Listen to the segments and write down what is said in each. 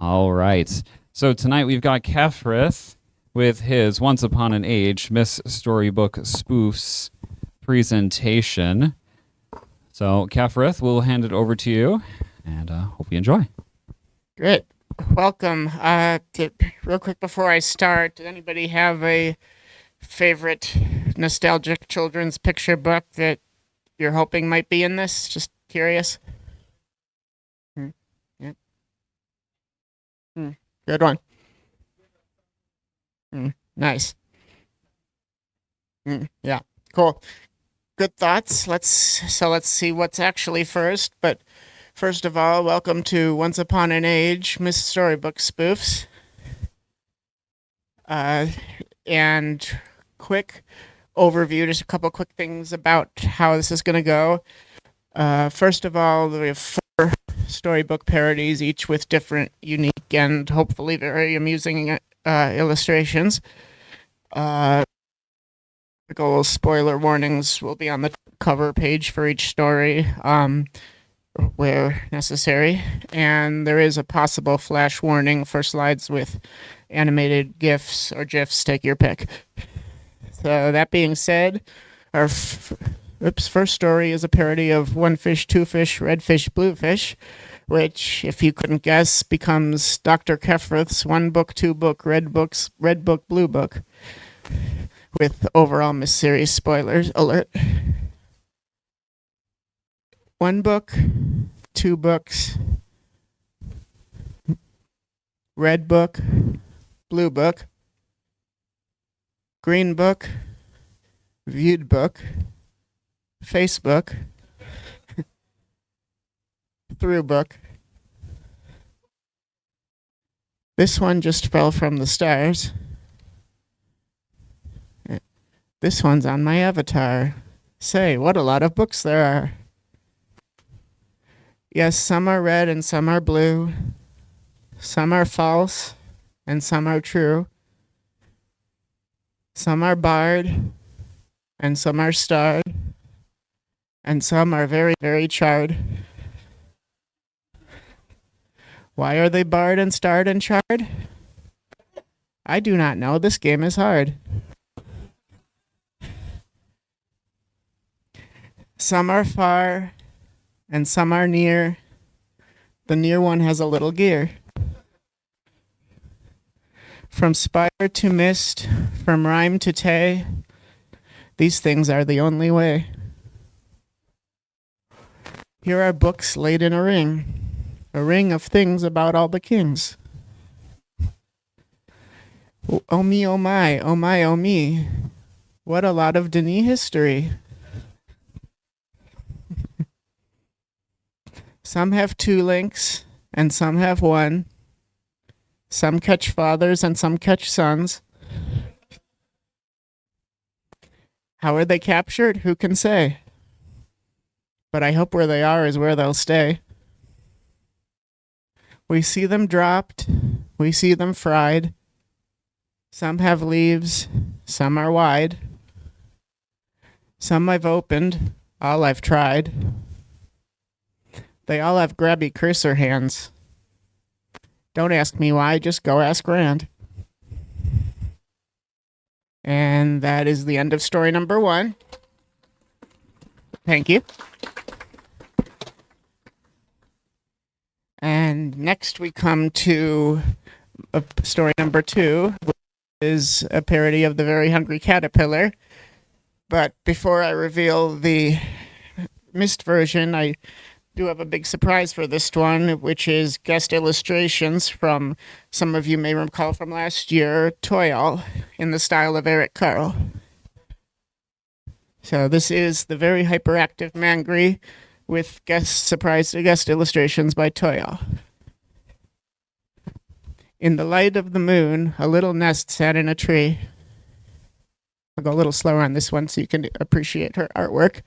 All right. So tonight we've got Kefrith with his Once Upon an Age Myst Storybook Spoofs presentation. So Kefrith, we'll hand it over to you, and hope you enjoy. Great. Welcome. Real quick before I start, did anybody have a favorite nostalgic children's picture book that you're hoping might be in this? Just curious. Yeah. Good one. Nice. Yeah. Cool. Good thoughts. Let's see what's actually first. But first of all, welcome to Once Upon an Age Myst Storybook Spoofs. And quick overview, just a couple quick things about how this is going to go. First of all, we have 4 storybook parodies, each with different, unique, and hopefully very amusing illustrations. Spoiler warnings will be on the cover page for each story, where necessary. And there is a possible flash warning for slides with animated GIFs or GIFs, take your pick. So that being said, our first story is a parody of One Fish, Two Fish, Red Fish, Blue Fish, which, if you couldn't guess, becomes Dr. Kefrith's One Book, Two Book, Red Book, Blue Book, with overall Myst series spoilers alert. 1 book, 2 books, Red Book, Blue Book, Green Book, Viewed Book, Facebook, Through Book. This one just fell from the stars. This one's on my avatar. Say, what a lot of books there are. Yes, some are red and some are blue. Some are false and some are true. Some are barred and some are starred. And some are very, very charred. Why are they barred and starred and charred? I do not know. This game is hard. Some are far and some are near. The near one has a little gear. From spire to mist, from rhyme to tay, these things are the only way. Here are books laid in a ring of things about all the kings. Oh me, oh my, oh my, oh me, what a lot of Denis history. Some have 2 links, and some have 1. Some catch fathers, and some catch sons. How are they captured? Who can say? But I hope where they are is where they'll stay. We see them dropped. We see them fried. Some have leaves. Some are wide. Some I've opened. All I've tried. They all have grabby cursor hands. Don't ask me why, just go ask Rand. And that is the end of story number 1. Thank you. And next we come to story number 2, which is a parody of The Very Hungry Caterpillar. But before I reveal the Myst version, I do have a big surprise for this one, which is guest illustrations from, some of you may recall from last year, Toyal, in the style of Eric Carle. So this is the Very Hyperactive Mangry with guest illustrations by Toyal. In the light of the moon, a little nest sat in a tree. I'll go a little slower on this one so you can appreciate her artwork.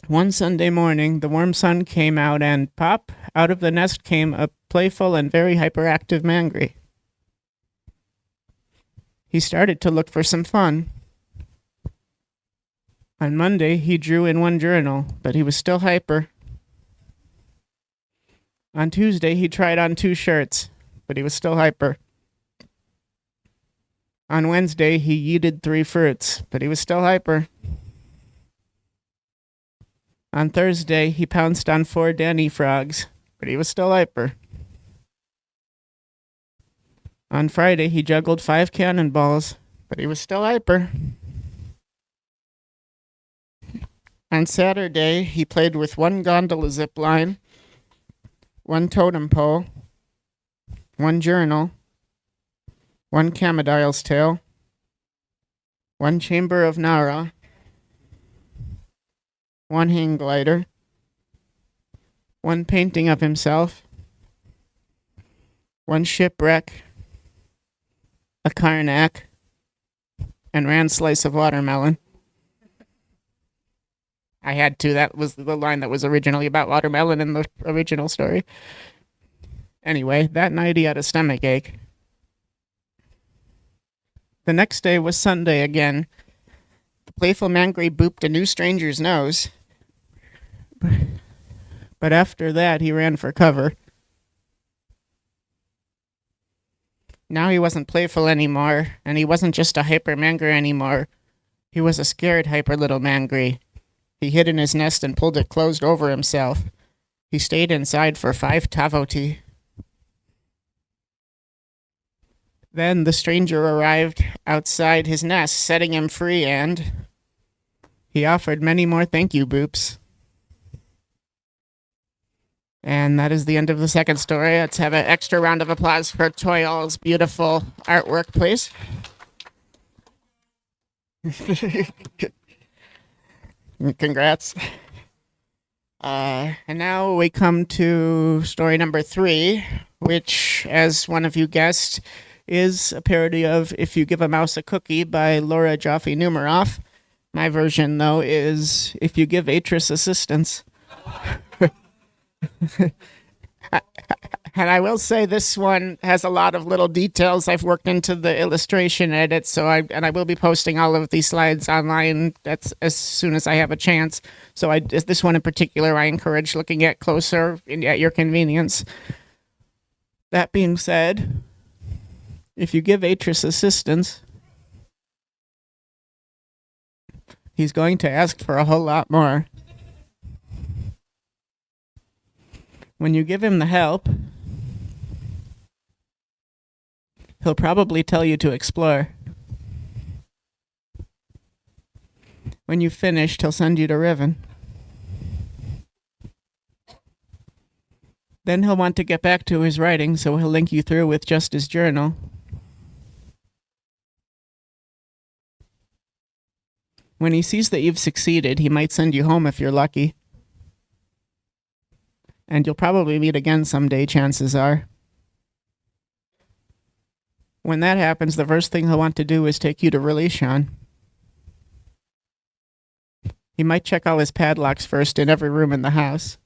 One Sunday morning, the warm sun came out and, pop, out of the nest came a playful and very hyperactive mangry. He started to look for some fun. On Monday, he drew in one journal, but he was still hyper. On Tuesday, he tried on 2 shirts, but he was still hyper. On Wednesday, he yeeted 3 fruits, but he was still hyper. On Thursday, he pounced on 4 Danny frogs, but he was still hyper. On Friday, he juggled 5 cannonballs, but he was still hyper. On Saturday, he played with 1 gondola zip line, 1 totem pole, 1 journal, 1 camadile's tail, 1 chamber of Nara, 1 hang glider, 1 painting of himself, 1 shipwreck, a Karnak, and ran slice of watermelon. I had to. That was the line that was originally about watermelon in the original story. Anyway, that night he had a stomach ache. The next day was Sunday again. The playful Mangry booped a new stranger's nose. But after that, he ran for cover. Now he wasn't playful anymore, and he wasn't just a hyper Mangry anymore. He was a scared hyper little Mangry. He hid in his nest and pulled it closed over himself. He stayed inside for 5 tavoti. Then the stranger arrived outside his nest, setting him free, and he offered many more thank you boops. And that is the end of the second story. Let's have an extra round of applause for Toyol's beautiful artwork, please. Congrats. And now we come to story number 3, which, as one of you guessed, is a parody of If You Give a Mouse a Cookie by Laura Joffe Numeroff. My version, though, is If You Give Atris Assistance. And I will say this one has a lot of little details I've worked into the illustration edit, so I will be posting all of these slides online as soon as I have a chance. So this one in particular, I encourage looking at closer at your convenience. That being said, if you give Atris assistance, he's going to ask for a whole lot more. When you give him the help, he'll probably tell you to explore. When you've finished, he'll send you to Riven. Then he'll want to get back to his writing, so he'll link you through with just his journal. When he sees that you've succeeded, he might send you home if you're lucky. And you'll probably meet again someday, chances are. When that happens, the first thing he'll want to do is take you to Relishan. He might check all his padlocks first in every room in the house.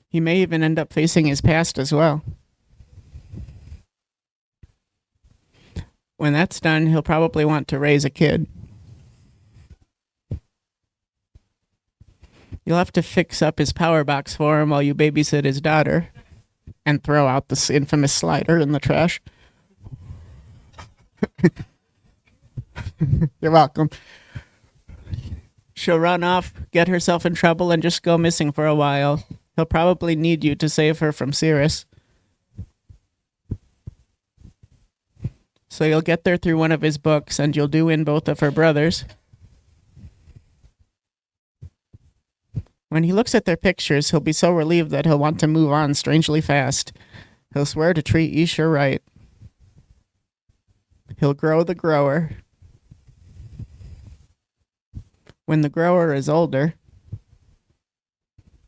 He may even end up facing his past as well. When that's done, he'll probably want to raise a kid. You'll have to fix up his power box for him while you babysit his daughter and throw out this infamous slider in the trash. You're welcome. She'll run off, get herself in trouble, and just go missing for a while. He'll probably need you to save her from Cirrus. So you'll get there through one of his books, and you'll do in both of her brothers. When he looks at their pictures, he'll be so relieved that he'll want to move on strangely fast. He'll swear to treat Isha right. He'll grow the grower. When the grower is older,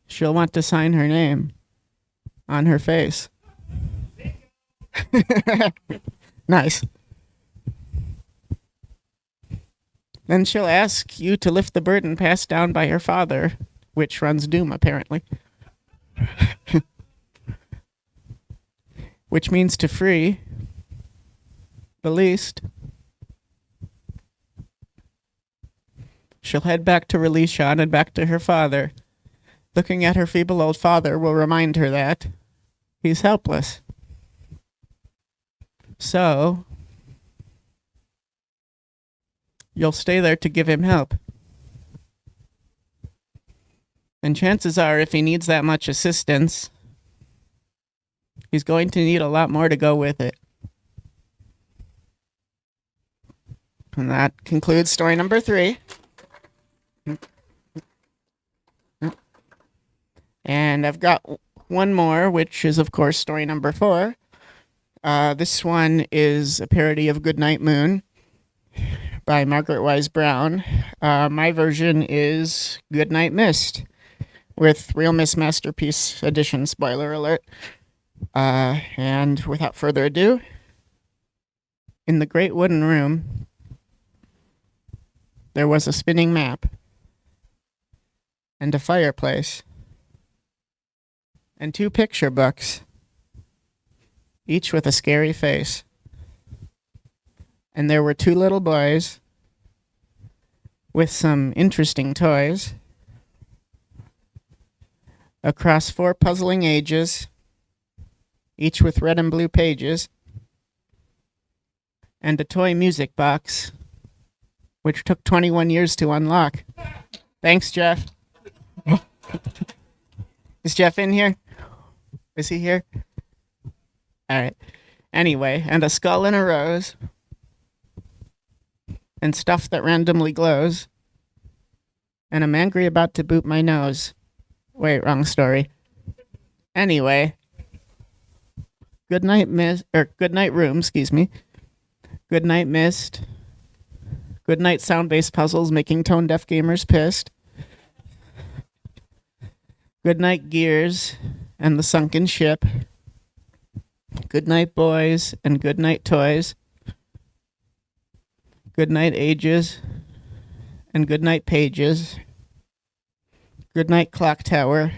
she'll want to sign her name on her face. Nice. Then she'll ask you to lift the burden passed down by her father, which runs Doom, apparently. Which means to free the least. She'll head back to Relishan and back to her father. Looking at her feeble old father will remind her that he's helpless. So, you'll stay there to give him help. And chances are, if he needs that much assistance, he's going to need a lot more to go with it. And that concludes story number 3. And I've got one more, which is, of course, story number 4. This one is a parody of Goodnight Moon by Margaret Wise Brown. My version is Goodnight Myst, with Real Myst Masterpiece Edition, spoiler alert. And without further ado, in the great wooden room, there was a spinning map, and a fireplace, and 2 picture books, each with a scary face. And there were 2 little boys with some interesting toys across 4 puzzling ages, each with red and blue pages, and a toy music box, which took 21 years to unlock. Thanks, Jeff. Is Jeff in here? Is he here? All right. Anyway, and a skull and a rose, and stuff that randomly glows, and I'm angry about to boot my nose. Wait, wrong story. Anyway, Goodnight Room, excuse me. Goodnight Myst. Goodnight sound-based puzzles making tone-deaf gamers pissed. Goodnight Gears and the Sunken Ship. Goodnight Boys and Goodnight Toys. Goodnight Ages and Goodnight Pages. Goodnight Clock Tower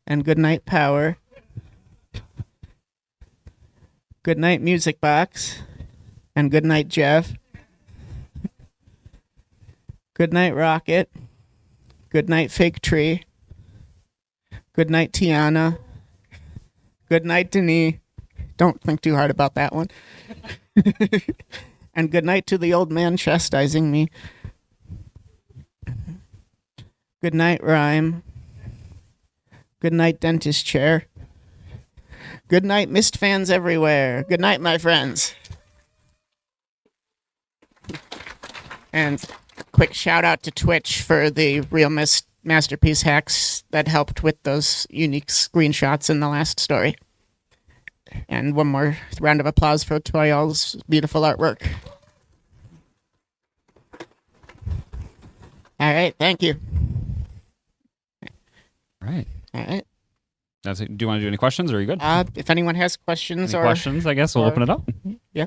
and Goodnight Power. Goodnight Music Box and Goodnight Jeff. Goodnight Rocket. Goodnight Fig Tree. Goodnight Tiana. Goodnight Denis. Don't think too hard about that one. And goodnight to the old man chastising me. Goodnight Rhyme. Goodnight Dentist Chair. Goodnight Myst fans everywhere. Goodnight, my friends. And quick shout out to Twitch for the Real Myst Masterpiece hacks that helped with those unique screenshots in the last story. And one more round of applause for Toyol's beautiful artwork. All right, thank you. Right. All right. Do you want to do any questions, or are you good? If anyone has questions Any questions, I guess we'll open it up. Yeah.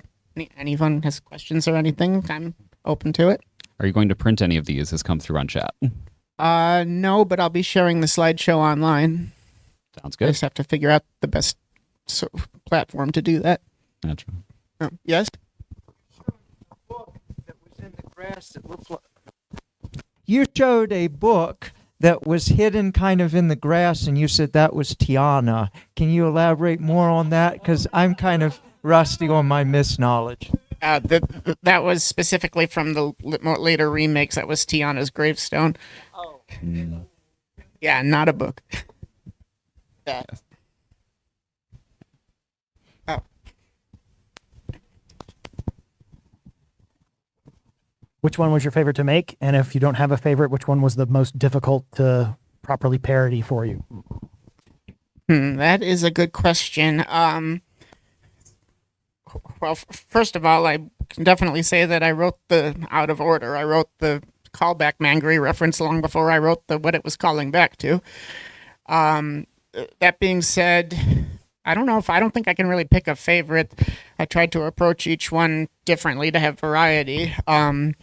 Anyone has questions or anything, I'm open to it. Are you going to print any of these as come through on chat? No, but I'll be sharing the slideshow online. Sounds I good. just have to figure out the best platform to do that. Gotcha. Yes? That was in the grass that looked like... You showed a book that was hidden kind of in the grass, and you said that was Tiana. Can you elaborate more on that? Because I'm kind of rusty on my Myst knowledge. That was specifically from the later remakes. That was Tiana's gravestone. Oh. Yeah, not a book. Yeah. Oh. Which one was your favorite to make? And if you don't have a favorite, which one was the most difficult to properly parody for you? That is a good question. Well, first of all, I can definitely say that I wrote out of order. I wrote the callback Mangry reference long before I wrote what it was calling back to. That being said, I don't think I can really pick a favorite. I tried to approach each one differently to have variety. And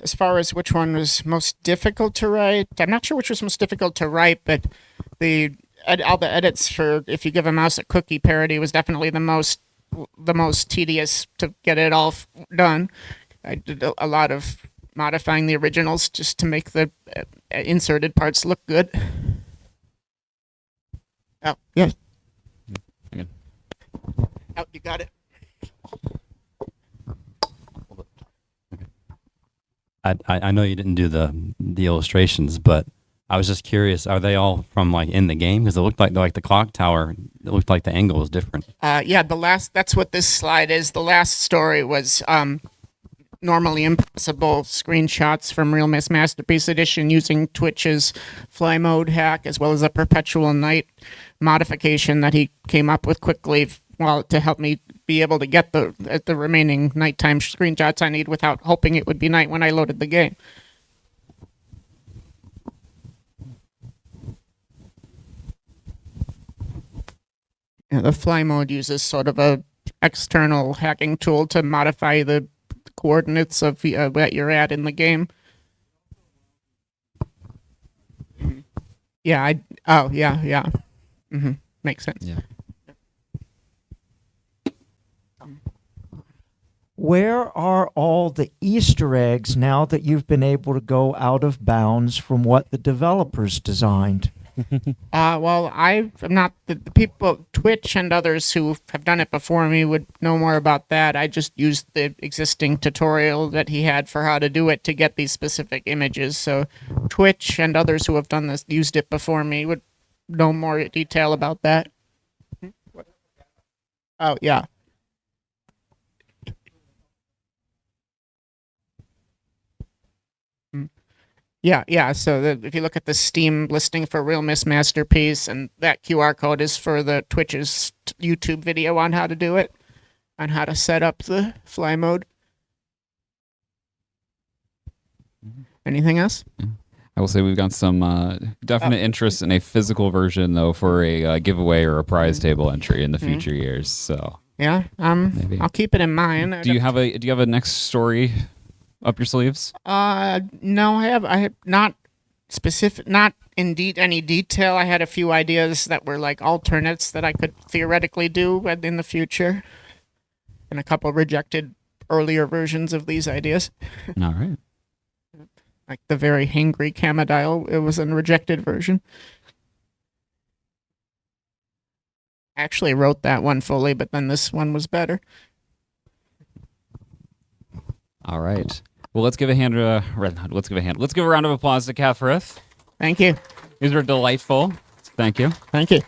as far as which one was most difficult to write, I'm not sure which was most difficult to write, but all the edits for If You Give a Mouse a Cookie parody was definitely the most tedious to get it all done. I did a lot of modifying the originals just to make the inserted parts look good. Oh, yeah. Okay. Oh, you got it. I know you didn't do the illustrations, but I was just curious, are they all from like in the game? Because it looked like the clock tower, it looked like the angle was different. Yeah, that's what this slide is. The last story was normally impossible screenshots from Real Myst Masterpiece Edition using Twitch's fly mode hack, as well as a perpetual night modification that he came up with quickly to help me be able to get the remaining nighttime screenshots I need without hoping it would be night when I loaded the game. Yeah, the fly mode uses sort of a external hacking tool to modify the coordinates of where you're at in the game. Yeah, yeah. Makes sense. Yeah. Where are all the Easter eggs now that you've been able to go out of bounds from what the developers designed? Well, I'm not the people. Twitch and others who have done it before me would know more about that. I just used the existing tutorial that he had for how to do it to get these specific images. So, Twitch and others who have done this used it before me would know more detail about that. Oh yeah. Yeah. So if you look at the Steam listing for Real Myst Masterpiece, and that QR code is for the Twitch's YouTube video on how to do it, on how to set up the fly mode. Anything else? I will say we've got some definite interest in a physical version, though, for a giveaway or a prize table entry in the future years. So Yeah. Maybe. I'll keep it in mind. do you have a next story up your sleeves? No, I have not specific, not in any detail. I had a few ideas that were like alternates that I could theoretically do in the future, and a couple rejected earlier versions of these ideas. All right. Like the very hangry Camodile, it was a rejected version. I actually wrote that one fully, but then this one was better. All right. Well, let's give a round of applause to Kefrith. Thank you. These were delightful. Thank you. Thank you.